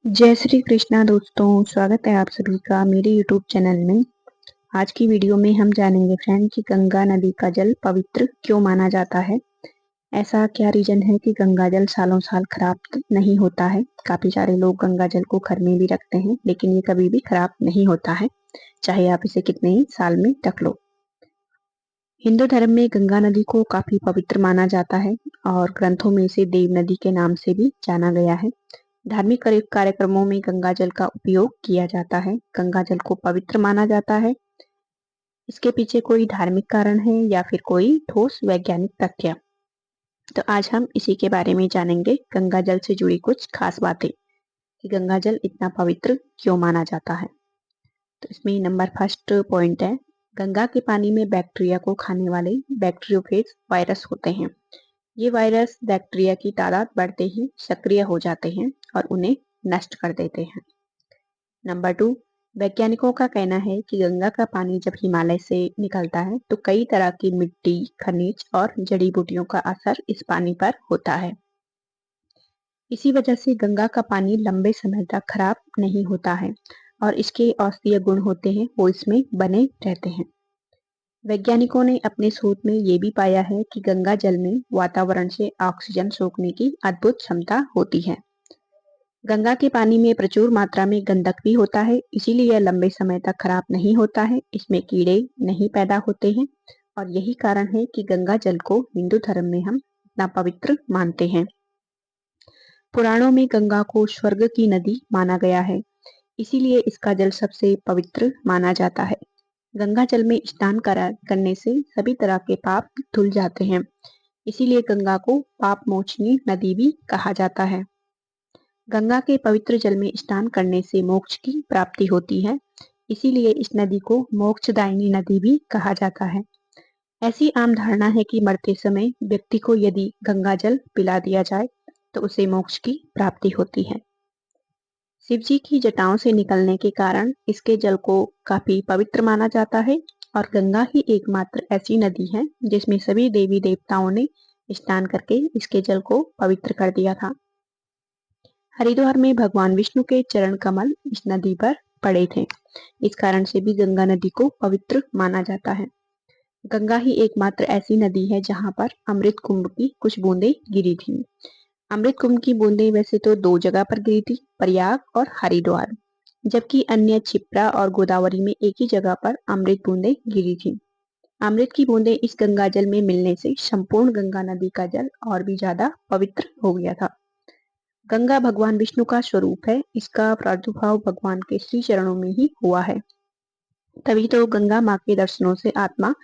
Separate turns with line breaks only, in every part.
जय श्री कृष्णा दोस्तों, स्वागत है आप सभी का मेरे यूट्यूब चैनल में। आज की वीडियो में हम जानेंगे फ्रेंड कि गंगा नदी का जल पवित्र क्यों माना जाता है। ऐसा क्या रीजन है कि गंगा जल सालों साल खराब नहीं होता है। काफी सारे लोग गंगा जल को घर में भी रखते हैं, लेकिन ये कभी भी खराब नहीं होता है, चाहे आप इसे कितने ही साल में रख लो। हिंदू धर्म में गंगा नदी को काफी पवित्र माना जाता है और ग्रंथों में इसे देव नदी के नाम से भी जाना गया है। धार्मिक कार्यक्रमों में गंगा जल का उपयोग किया जाता है। गंगा जल को पवित्र माना जाता है। इसके पीछे कोई धार्मिक कारण है या फिर कोई ठोस वैज्ञानिक तथ्य, तो आज हम इसी के बारे में जानेंगे। गंगा जल से जुड़ी कुछ खास बातें कि गंगा जल इतना पवित्र क्यों माना जाता है। तो इसमें नंबर फर्स्ट पॉइंट है, गंगा के पानी में बैक्टीरिया को खाने वाले बैक्टीरियोफेज वायरस होते हैं। ये वायरस बैक्टीरिया की तादाद बढ़ते ही सक्रिय हो जाते हैं और उन्हें नष्ट कर देते हैं। नंबर 2, वैज्ञानिकों का कहना है कि गंगा का पानी जब हिमालय से निकलता है तो कई तरह की मिट्टी, खनिज और जड़ी बूटियों का असर इस पानी पर होता है। इसी वजह से गंगा का पानी लंबे समय तक खराब नहीं होता है और इसके औषधीय गुण होते हैं वो इसमें बने रहते हैं। वैज्ञानिकों ने अपने शोध में ये भी पाया है कि गंगा जल में वातावरण से ऑक्सीजन सोखने की अद्भुत क्षमता होती है। गंगा के पानी में प्रचुर मात्रा में गंधक भी होता है, इसीलिए यह लंबे समय तक खराब नहीं होता है। इसमें कीड़े नहीं पैदा होते हैं और यही कारण है कि गंगा जल को हिंदू धर्म में हम इतना पवित्र मानते हैं। पुराणों में गंगा को स्वर्ग की नदी माना गया है, इसीलिए इसका जल सबसे पवित्र माना जाता है। गंगा जल में स्नान करने से सभी तरह के पाप धुल जाते हैं, इसीलिए गंगा को पाप मोचनी नदी भी कहा जाता है। गंगा के पवित्र जल में स्नान करने से मोक्ष की प्राप्ति होती है, इसीलिए इस नदी को मोक्षदायिनी नदी भी कहा जाता है। ऐसी आम धारणा है कि मरते समय व्यक्ति को यदि गंगा जल पिला दिया जाए तो उसे मोक्ष की प्राप्ति होती है। शिव जी की जटाओं से निकलने के कारण इसके जल को काफी पवित्र माना जाता है और गंगा ही एकमात्र ऐसी नदी है जिसमें सभी देवी देवताओं ने स्नान करके इसके जल को पवित्र कर दिया था। हरिद्वार में भगवान विष्णु के चरण कमल इस नदी पर पड़े थे, इस कारण से भी गंगा नदी को पवित्र माना जाता है। गंगा ही एकमात्र ऐसी नदी है जहां पर अमृत कुंभ की कुछ बूंदें गिरी थी। अमृत कुंभ की बूंदें वैसे तो दो जगह पर गिरी थी, प्रयाग और हरिद्वार, जबकि अन्य क्षिप्रा और गोदावरी में एक ही जगह पर अमृत बूंदें गिरी थी। अमृत की बूंदें इस गंगा जल में मिलने से संपूर्ण गंगा नदी का जल और भी ज्यादा पवित्र हो गया था। गंगा भगवान विष्णु का स्वरूप है, इसका प्रादुर्भाव भगवान के श्री चरणों में ही हुआ है। तभी तो गंगा माँ के दर्शनों से आत्मा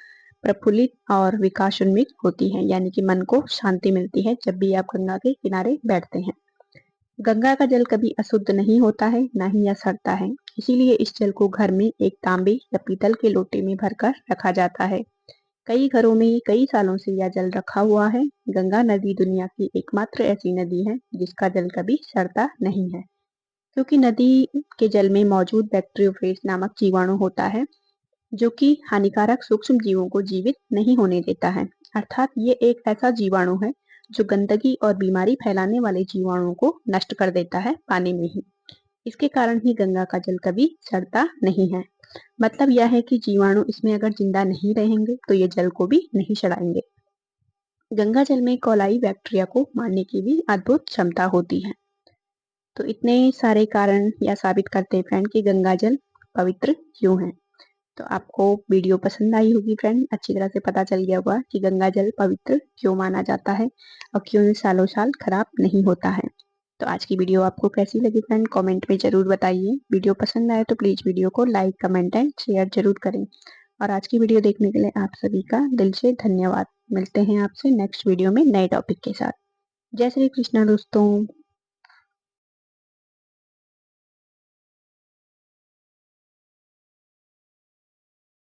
प्रफुल्लित और विकासोन्मुख होती है, यानी कि मन को शांति मिलती है जब भी आप गंगा के किनारे बैठते हैं। गंगा का जल कभी अशुद्ध नहीं होता है, ना ही यह सड़ता है, इसीलिए इस जल को घर में एक तांबे या पीतल के लोटे में भरकर रखा जाता है। कई घरों में कई सालों से यह जल रखा हुआ है। गंगा नदी दुनिया की एकमात्र ऐसी नदी है जिसका जल कभी सड़ता नहीं है, क्योंकि नदी के जल में मौजूद बैक्टीरियोफेज नामक जीवाणु होता है जो कि हानिकारक सूक्ष्म जीवों को जीवित नहीं होने देता है। अर्थात ये एक ऐसा जीवाणु है जो गंदगी और बीमारी फैलाने वाले जीवाणुओं को नष्ट कर देता है पानी में ही। इसके कारण ही गंगा का जल कभी सड़ता नहीं है। मतलब यह है कि जीवाणु इसमें अगर जिंदा नहीं रहेंगे तो ये जल को भी नहीं सड़ाएंगे। गंगा जल में कोलाई बैक्टीरिया को मारने की भी अद्भुत क्षमता होती है। तो इतने सारे कारण यह साबित करते हैं फ्रेंड कि गंगा जल पवित्र क्यों है। तो आपको वीडियो पसंद आई होगी फ्रेंड, अच्छी तरह से पता चल गया होगा कि गंगा जल पवित्र क्यों माना जाता है और क्यों ये सालों साल खराब नहीं होता है। तो आज की वीडियो आपको कैसी लगी फ्रेंड, कमेंट में जरूर बताइए। वीडियो पसंद आए तो प्लीज वीडियो को लाइक, कमेंट एंड शेयर जरूर करें। और आज की वीडियो देखने के लिए आप सभी का दिल से धन्यवाद। मिलते हैं आपसे नेक्स्ट वीडियो में नए टॉपिक के साथ। जय श्री कृष्णा दोस्तों।